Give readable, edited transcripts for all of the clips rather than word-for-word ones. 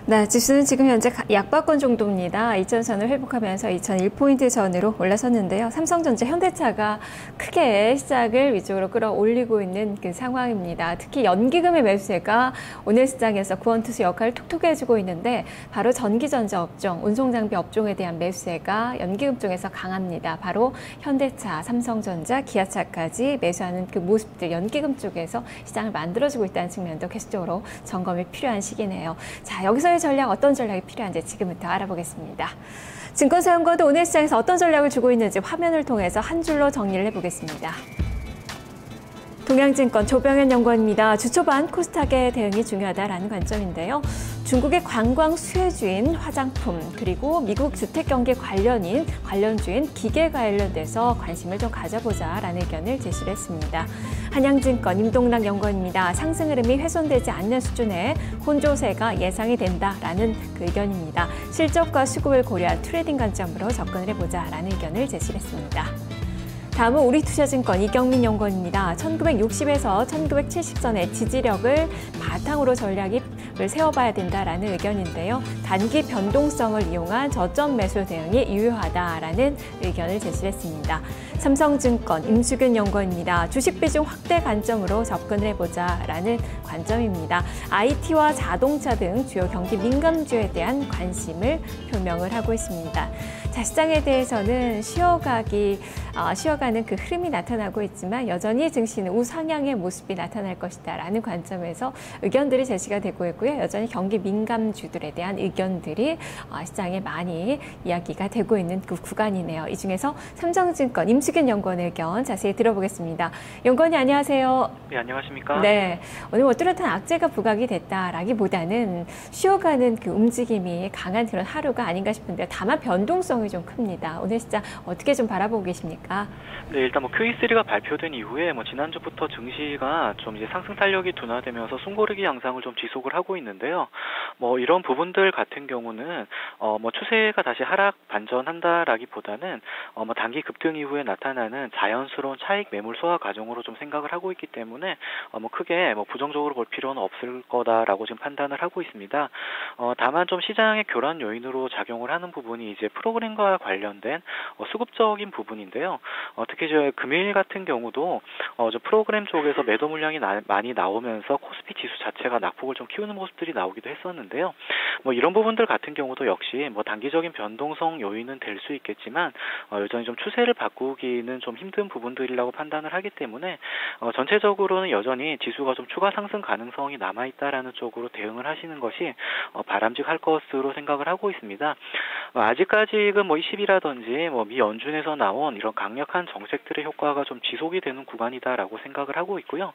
네, 지수는 지금 현재 약박권 정도입니다. 2000선을 회복하면서 2001포인트 선으로 올라섰는데요. 삼성전자, 현대차가 크게 시장을 위쪽으로 끌어올리고 있는 그 상황입니다. 특히 연기금의 매수세가 오늘 시장에서 구원투수 역할을 톡톡히 해주고 있는데 바로 전기전자 업종, 운송장비 업종에 대한 매수세가 연기금 쪽에서 강합니다. 바로 현대차, 삼성전자, 기아차까지 매수하는 그 모습들, 연기금 쪽에서 시장을 만들어주고 있다는 측면도 계속적으로 점검이 필요한 시기네요. 자, 여기서의 전략, 어떤 전략이 필요한지 지금부터 알아보겠습니다. 증권사연과도 오늘 시장에서 어떤 전략을 주고 있는지 화면을 통해서 한 줄로 정리를 해보겠습니다. 동양증권 조병현 연구원입니다. 주초반 코스닥의 대응이 중요하다라는 관점인데요. 중국의 관광 수혜주인 화장품, 그리고 미국 주택경기 관련주인 기계 관련돼서 관심을 좀 가져보자라는 의견을 제시를 했습니다. 한양증권 임동락 연구원입니다. 상승 흐름이 훼손되지 않는 수준의 혼조세가 예상이 된다라는 그 의견입니다. 실적과 수급을 고려한 트레이딩 관점으로 접근을 해보자라는 의견을 제시를 했습니다. 다음은 우리투자증권 이경민 연구원입니다. 1960에서 1970선의 지지력을 바탕으로 전략을 세워봐야 된다라는 의견인데요. 단기 변동성을 이용한 저점 매수 대응이 유효하다라는 의견을 제시했습니다. 삼성증권 임수균 연구원입니다. 주식 비중 확대 관점으로 접근을 해보자라는 관점입니다. IT와 자동차 등 주요 경기 민감주에 대한 관심을 표명을 하고 있습니다. 자, 시장에 대해서는 쉬어가는 그 흐름이 나타나고 있지만 여전히 증시는 우상향의 모습이 나타날 것이다라는 관점에서 의견들이 제시가 되고 있고요. 여전히 경기 민감주들에 대한 의견들이 시장에 많이 이야기가 되고 있는 그 구간이네요. 이 중에서 삼성증권 임수균 연구원의 의견 자세히 들어보겠습니다. 연구원님 안녕하세요. 네, 안녕하십니까? 네, 오늘 뭐 뚜렷한 악재가 부각이 됐다라기보다는 쉬어가는 그 움직임이 강한 그런 하루가 아닌가 싶은데 다만 변동성이 좀 큽니다. 오늘 시장 어떻게 좀 바라보고 계십니까? 네, 일단 뭐 QE3가 발표된 이후에 지난주부터 증시가 좀 이제 상승 탄력이 둔화되면서 숨고르기 양상을 좀 지속을 하고 있는데요. 이런 부분들 같은 경우는 추세가 다시 하락 반전한다라기보다는 단기 급등 이후에 나타나는 자연스러운 차익 매물 소화 과정으로 좀 생각을 하고 있기 때문에 크게 부정적으로 볼 필요는 없을 거다라고 지금 판단을 하고 있습니다. 다만 좀 시장의 교란 요인으로 작용을 하는 부분이 이제 프로그램과 관련된 수급적인 부분인데요. 특히 금일 같은 경우도 프로그램 쪽에서 매도 물량이 많이 나오면서 코스피 지수 자체가 낙폭을 좀 키우는 모습들이 나오기도 했었는데요. 이런 부분들 같은 경우도 역시 단기적인 변동성 요인은 될 수 있겠지만 여전히 좀 추세를 바꾸기는 좀 힘든 부분들이라고 판단을 하기 때문에 전체적으로는 여전히 지수가 좀 추가 상승 가능성이 남아있다라는 쪽으로 대응을 하시는 것이 바람직할 것으로 생각을 하고 있습니다. 아직까지는 ECB라든지 미 연준에서 나온 이런 강력한 정책들의 효과가 좀 지속이 되는 구간이다라고 생각을 하고 있고요.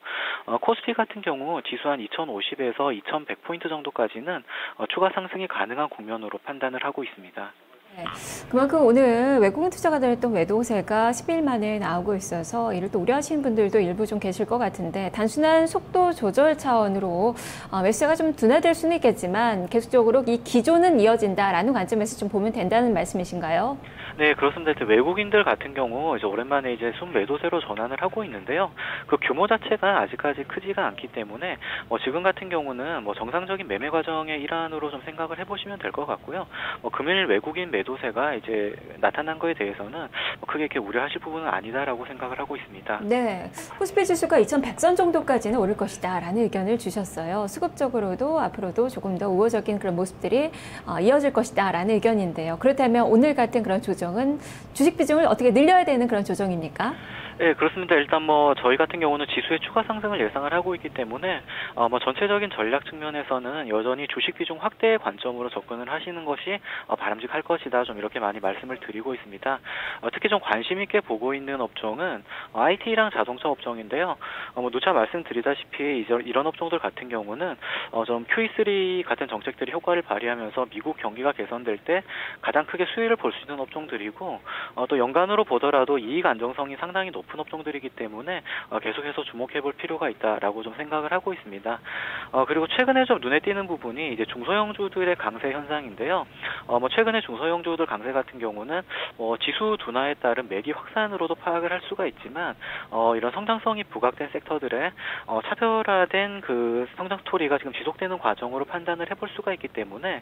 코스피 같은 경우 지수 한 2050에서 2100포인트 정도까지는 추가 상승이 가능한 국면으로 판단을 하고 있습니다. 네, 그만큼 오늘 외국인 투자가들의 또 매도세가 10일 만에 나오고 있어서 이를 또 우려하시는 분들도 일부 좀 계실 것 같은데 단순한 속도 조절 차원으로 매수세가 좀 둔화될 수는 있겠지만 계속적으로 이 기조는 이어진다라는 관점에서 좀 보면 된다는 말씀이신가요? 네, 그렇습니다. 외국인들 같은 경우 이제 오랜만에 이제 순매도세로 전환을 하고 있는데요. 그 규모 자체가 아직까지 크지가 않기 때문에 지금 같은 경우는 정상적인 매매 과정의 일환으로 좀 생각을 해보시면 될 것 같고요. 금일 외국인 매도세가 이제 나타난 거에 대해서는 크게 이렇게 우려하실 부분은 아니다라고 생각을 하고 있습니다. 네, 코스피 지수가 2100선 정도까지는 오를 것이다라는 의견을 주셨어요. 수급적으로도 앞으로도 조금 더 우호적인 그런 모습들이 이어질 것이다라는 의견인데요. 그렇다면 오늘 같은 그런 조정은 주식 비중을 어떻게 늘려야 되는 그런 조정입니까? 네, 그렇습니다. 일단 저희 같은 경우는 지수의 추가 상승을 예상을 하고 있기 때문에 전체적인 전략 측면에서는 여전히 주식 비중 확대의 관점으로 접근을 하시는 것이 바람직할 것이다. 좀 이렇게 많이 말씀을 드리고 있습니다. 특히 좀 관심 있게 보고 있는 업종은 IT랑 자동차 업종인데요. 누차 말씀드리다시피 이런 업종들 같은 경우는 좀 QE3 같은 정책들이 효과를 발휘하면서 미국 경기가 개선될 때 가장 크게 수혜를 볼 수 있는 업종들이고 또 연간으로 보더라도 이익 안정성이 상당히 높 높은 업종들이기 때문에 계속해서 주목해볼 필요가 있다라고 좀 생각을 하고 있습니다. 그리고 최근에 좀 눈에 띄는 부분이 이제 중소형주들의 강세 현상인데요. 최근에 중소형주들 강세 같은 경우는 지수 둔화에 따른 매기 확산으로도 파악을 할 수가 있지만 이런 성장성이 부각된 섹터들의 차별화된 그 성장 스토리가 지금 지속되는 과정으로 판단을 해볼 수가 있기 때문에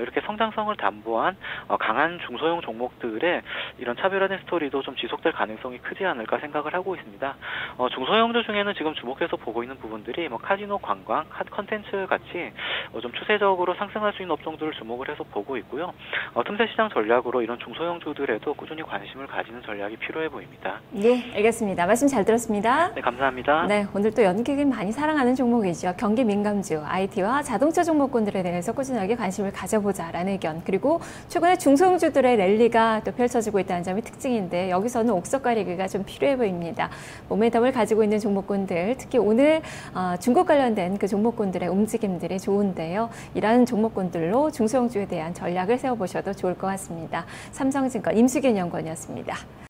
이렇게 성장성을 담보한 강한 중소형 종목들의 이런 차별화된 스토리도 좀 지속될 가능성이 크지 않을까 생각을 하고 있습니다. 중소형주 중에는 지금 주목해서 보고 있는 부분들이 카지노, 관광, 컨텐츠 같이 좀 추세적으로 상승할 수 있는 업종들을 주목을 해서 보고 있고요. 틈새 시장 전략으로 이런 중소형주들에도 꾸준히 관심을 가지는 전략이 필요해 보입니다. 네, 알겠습니다. 말씀 잘 들었습니다. 네, 감사합니다. 네, 오늘 또 연기금 많이 사랑하는 종목이죠. 경기 민감주, IT와 자동차 종목군들에 대해서 꾸준하게 관심을 가져보자라는 의견. 그리고 최근에 중소형주들의 랠리가 또 펼쳐지고 있다는 점이 특징인데 여기서는 옥석 가리기가 좀 필요해 보입니다. 모멘텀을 가지고 있는 종목군들, 특히 오늘 중국 관련된 그 종목군들의 움직임들이 좋은데요. 이러한 종목군들로 중소형주에 대한 전략을 세워보셔도 좋을 것 같습니다. 삼성증권 임수균 연구원이었습니다.